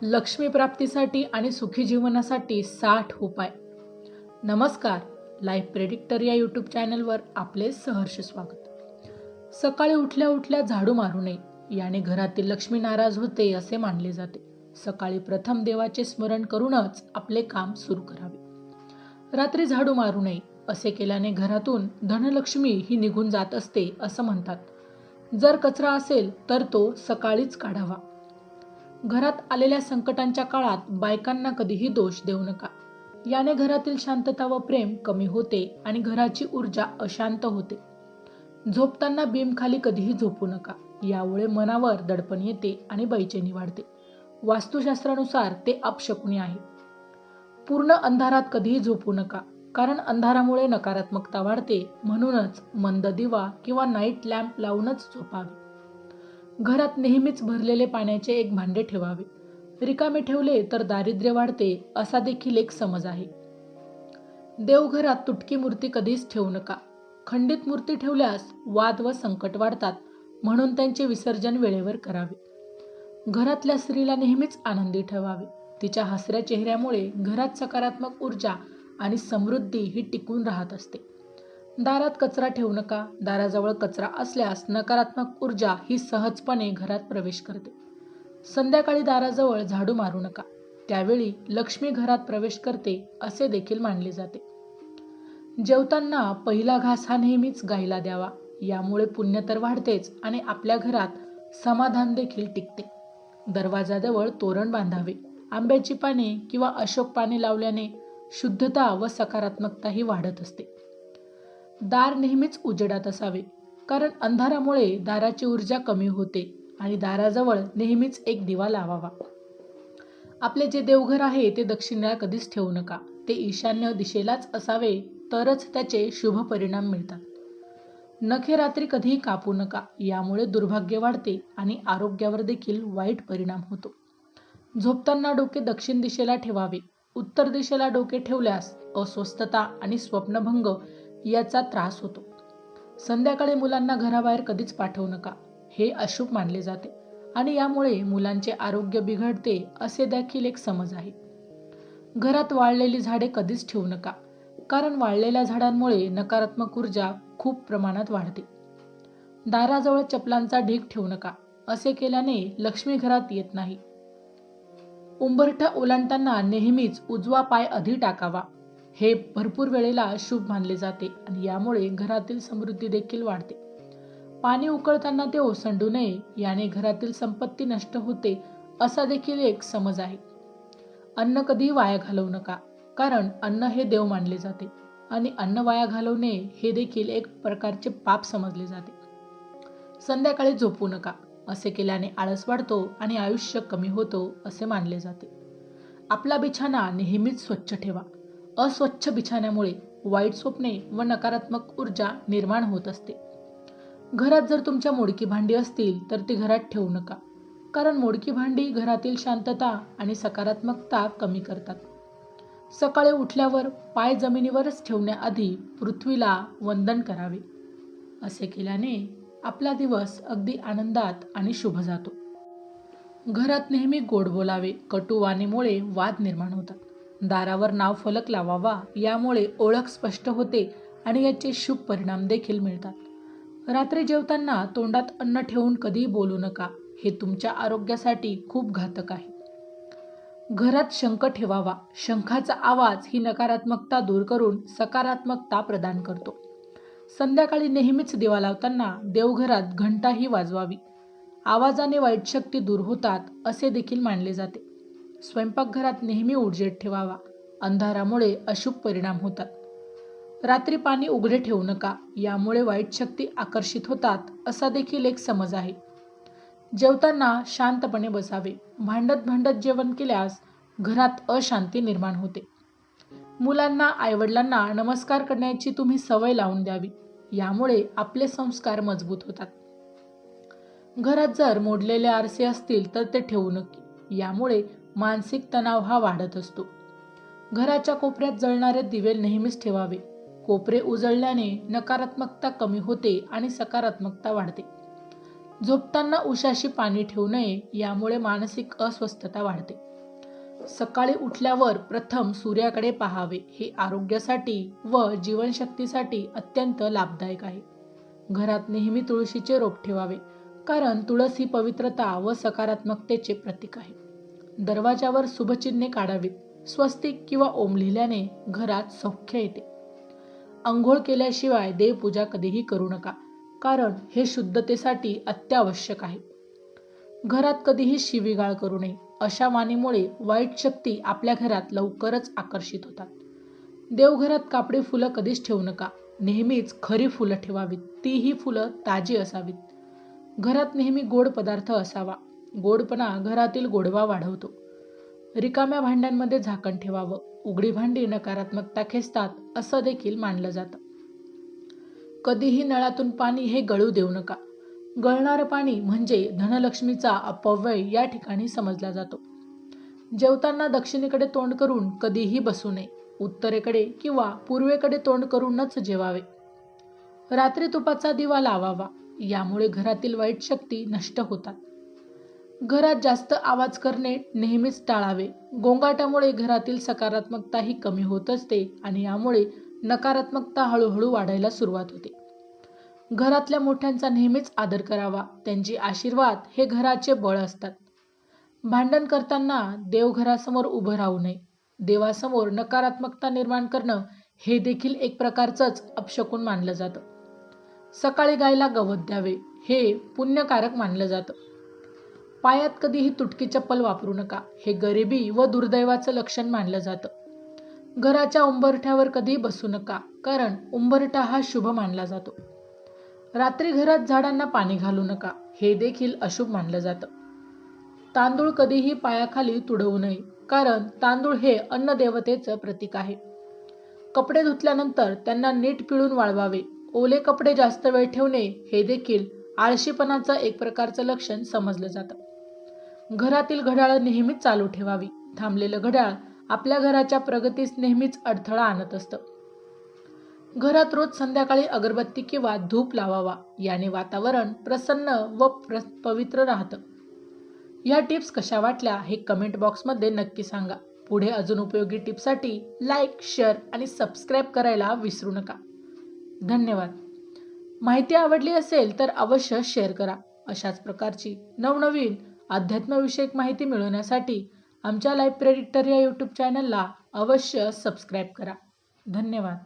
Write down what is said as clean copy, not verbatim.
लक्ष्मी प्राप्तीसाठी आणि सुखी जीवनासाठी 60 उपाय. नमस्कार, लाईफ प्रेडिक्टर या यूट्यूब चॅनलवर आपले सहर्ष स्वागत. सकाळी उठल्या उठल्या झाडू मारू नये, याने घरातील लक्ष्मी नाराज होते असे मानले जाते. सकाळी प्रथम देवाचे स्मरण करूनच आपले काम सुरू करावे. रात्री झाडू मारू नये, असे केल्याने घरातून धनलक्ष्मी ही निघून जात असते असं म्हणतात. जर कचरा असेल तर तो सकाळीच काढावा. घरात आलेल्या संकटांच्या काळात बायकांना कधीही दोष देऊ नका. याने घरातील शांतता व प्रेम कमी होते आणि घराची ऊर्जा अशांत होते. झोपताना बीम खाली कधीही झोपू नका, यामुळे मनावर दडपण येते आणि बेचैनी वाढते. वास्तुशास्त्रानुसार ते अपशकुनी आहे. पूर्ण अंधारात कधीही झोपू नका, कारण अंधारामुळे नकारात्मकता वाढते. म्हणूनच मंद दिवा किंवा नाईट लॅम्प लावूनच झोपावे. घरात नेहमीच भरलेले पाण्याचे एक भांडे ठेवावे. रिकामे ठेवले तर दारिद्र्य वाढते असा देखील एक समज आहे. देवघरात तुटकी मूर्ती कधीच ठेवू नका. खंडित मूर्ती ठेवल्यास वाद व संकट वाढतात, म्हणून त्यांचे विसर्जन वेळेवर करावे. घरातल्या स्त्रीला नेहमीच आनंदी ठेवावे. तिच्या हसऱ्या चेहऱ्यामुळे घरात सकारात्मक ऊर्जा आणि समृद्धी ही टिकून राहत असते. दारात कचरा ठेवू नका. दाराजवळ कचरा असल्यास नकारात्मक ऊर्जा ही सहजपणे घरात प्रवेश करते. संध्याकाळी दाराजवळ झाडू मारू नका, त्यावेळी लक्ष्मी घरात प्रवेश करते असे देखील मानले जाते. जेवताना पहिला घास हा नेहमीच गाईला द्यावा. यामुळे पुण्य तर वाढतेच आणि आपल्या घरात समाधान देखील टिकते. दरवाजाजवळ तोरण बांधावे. आंब्याची पाने किंवा अशोक पाने लावल्याने शुद्धता व सकारात्मकता ही वाढत असते. दार नेहमीच उजेडात असावे, कारण अंधारामुळे दाराची ऊर्जा कमी होते आणि दाराजवळ नेहमीच एक दिवा लावावा. आपले जे देवघर आहे ते दक्षिणेला कधीच ठेवू नका. ते ईशान्य दिशेलाच असावे, तरच त्याचे शुभ परिणाम मिळतात. नखे रात्री कधीही कापू नका, यामुळे दुर्भाग्य वाढते आणि आरोग्यावर देखील वाईट परिणाम होतो. झोपताना डोके दक्षिण दिशेला ठेवावे. उत्तर दिशेला डोके ठेवल्यास अस्वस्थता आणि स्वप्नभंग याचा त्रास होतो. संध्याकाळी मुलांना घराबाहेर कधीच पाठवू नका. हे अशुभ मानले जाते आणि यामुळे मुलांचे आरोग्य बिघडते असे देखील एक समज आहे. घरात वाळलेली झाडे कधीच ठेवू नका, कारण वाळलेल्या झाडांमुळे नकारात्मक ऊर्जा खूप प्रमाणात वाढते. दाराजवळ चपलांचा ढीग ठेवू नका. असे केल्याने लक्ष्मी घरात येत नाही. उंबरठा ओलांडताना नेहमीच उजवा पाय आधी टाकावा. हे भरपूर वेळेला शुभ मानले जाते आणि यामुळे घरातील समृद्धी देखील वाढते. पाणी उकळताना ते ओसंडू नये, याने घरातील संपत्ती नष्ट होते असा देखील एक समज आहे. अन्न कधीही वाया घालवू नका, कारण अन्न हे देव मानले जाते आणि अन्न वाया घालवणे हे देखील एक प्रकारचे पाप समजले जाते. संध्याकाळी झोपू नका. असे केल्याने आळस वाढतो आणि आयुष्य कमी होतो असे मानले जाते. आपला बिछाना नेहमीच स्वच्छ ठेवा. अस्वच्छ बिछाण्यामुळे वाईट स्वप्ने व नकारात्मक ऊर्जा निर्माण होत असते. घरात जर तुमच्या मोडकी भांडी असतील तर ती घरात ठेवू नका, कारण मोडकी भांडी घरातील शांतता आणि सकारात्मकता कमी करतात. सकाळी उठल्यावर पाय जमिनीवरच ठेवण्याआधी पृथ्वीला वंदन करावे. असे केल्याने आपला दिवस अगदी आनंदात आणि शुभ जातो. घरात नेहमी गोड बोलावे. कटू वाणीमुळे वाद निर्माण होतात. दारावर नाव फलक लावावा. यामुळे ओळख स्पष्ट होते आणि याचे शुभ परिणाम देखील मिळतात. रात्री जेवताना तोंडात अन्न ठेवून कधीही बोलू नका. हे तुमच्या आरोग्यासाठी खूप घातक आहे. घरात शंख ठेवावा. शंखाचा आवाज ही नकारात्मकता दूर करून सकारात्मकता प्रदान करतो. संध्याकाळी नेहमीच दिवा लावताना देवघरात घंटाही वाजवावी. आवाजाने वाईट शक्ती दूर होतात असे देखील मानले जाते. स्वयंपाकघरात नेहमी उजेड ठेवावा. अंधारामुळे अशुभ परिणाम होतात. रात्री पाणी उघडे ठेवू नका, यामुळे वाईट शक्ती आकर्षित होतात असा देखील एक समज आहे. जेवताना शांतपणे बसावे. भांडत भांडत जेवण केल्यास घरात अशांती निर्माण होते. मुलांना आईवडिलांना नमस्कार करण्याची तुम्ही सवय लावून द्यावी. यामुळे आपले संस्कार मजबूत होतात. घरात जर मोडलेले आरसे असतील तर ते ठेवू नये, यामुळे मानसिक तणाव हा वाढत असतो. घराच्या कोपऱ्यात जळणारे दिवे नेहमीच ठेवावे. कोपरे उजळल्याने नकारात्मकता कमी होते आणि सकारात्मकता वाढते. झोपताना उशाशी पाणी ठेवू नये, यामुळे मानसिक अस्वस्थता वाढते. सकाळी उठल्यावर प्रथम सूर्याकडे पाहावे, हे आरोग्यासाठी व जीवनशक्तीसाठी अत्यंत लाभदायक आहे. घरात नेहमी तुळशीचे रोप ठेवावे, कारण तुळस ही पवित्रता व सकारात्मकतेचे प्रतीक आहे. दरवाजावर शुभचिन्हे काढावीत. स्वस्तिक किंवा ओम लिहिल्याने घरात सौख्य येते. अंघोळ केल्याशिवाय देवपूजा कधीही करू नका, कारण हे शुद्धतेसाठी अत्यावश्यक आहे. घरात कधीही शिवीगाळ करू नये. अशा वाणीमुळे वाईट शक्ती आपल्या घरात लवकरच आकर्षित होतात. देवघरात कापडी फुलं कधीच ठेवू नका. नेहमीच खरी फुलं ठेवावीत, तीही फुलं ताजी असावीत. घरात नेहमी गोड पदार्थ असावा. गोडपणा घरातील गोडवा वाढवतो. रिकाम्या भांड्यांमध्ये झाकण ठेवावं. उघडी भांडी नकारात्मकता खेचतात असं देखील मानलं जातं. कधीही नळातून पाणी हे गळू देऊ नका. गळणारं पाणी म्हणजे धनलक्ष्मीचा अपव्यय या ठिकाणी समजला जातो. जेवताना दक्षिणेकडे तोंड करून कधीही बसू नये. उत्तरेकडे किंवा पूर्वेकडे तोंड करूनच जेवावे. रात्री तुपाचा दिवा लावावा, यामुळे घरातील वाईट शक्ती नष्ट होतात. घरात जास्त आवाज करणे नेहमीच टाळावे. गोंगाटामुळे घरातील सकारात्मकताही कमी होत असते आणि यामुळे नकारात्मकता हळूहळू वाढायला सुरुवात होते. घरातल्या मोठ्यांचा नेहमीच आदर करावा. त्यांचे आशीर्वाद हे घराचे बळ असतात. भांडण करताना देवघरासमोर उभं राहू नये. देवासमोर नकारात्मकता निर्माण करणं हे देखील एक प्रकारचंच अपशकुन मानलं जातं. सकाळी गायला गवत द्यावे, हे पुण्यकारक मानलं जातं. पायात कधीही तुटकी चप्पल वापरू नका. हे गरिबी व दुर्दैवाचं लक्षण मानलं जातं. घराच्या उंबरठ्यावर कधीही बसू नका, कारण उंबरठा हा शुभ मानला जातो. रात्री घरात झाडांना पाणी घालू नका, हे देखील अशुभ मानलं जातं. तांदूळ कधीही पायाखाली तुडवू नये, कारण तांदूळ हे अन्नदेवतेचं प्रतीक आहे. कपडे धुतल्यानंतर त्यांना नीट पिळून वाळवावे. ओले कपडे जास्त वेळ ठेवणे हे देखील आळशीपणाचं एक प्रकारचं लक्षण समजलं जातं. घरातील घड्याळ नेहमीच चालू ठेवावी. थांबलेलं घड्याळ आपल्या घराच्या प्रगतीस नेहमीच अडथळा आणत असतं. घरात रोज संध्याकाळी अगरबत्ती किंवा धूप लावावा. याने वातावरण प्रसन्न व पवित्र राहतं. ह्या टिप्स कशा वाटल्या हे कमेंट बॉक्समध्ये नक्की सांगा. पुढे अजून उपयोगी टिप्ससाठी लाईक, शेअर आणि सबस्क्राईब करायला विसरू नका. धन्यवाद. माहिती आवडली असेल तर अवश्य शेअर करा. अशाच प्रकारची नवनवीन अध्यात्मविषयक माहिती मिळवण्यासाठी आमच्या लाईफ प्रेडिक्टर या यूट्यूब चॅनलला अवश्य सबस्क्राईब करा. धन्यवाद.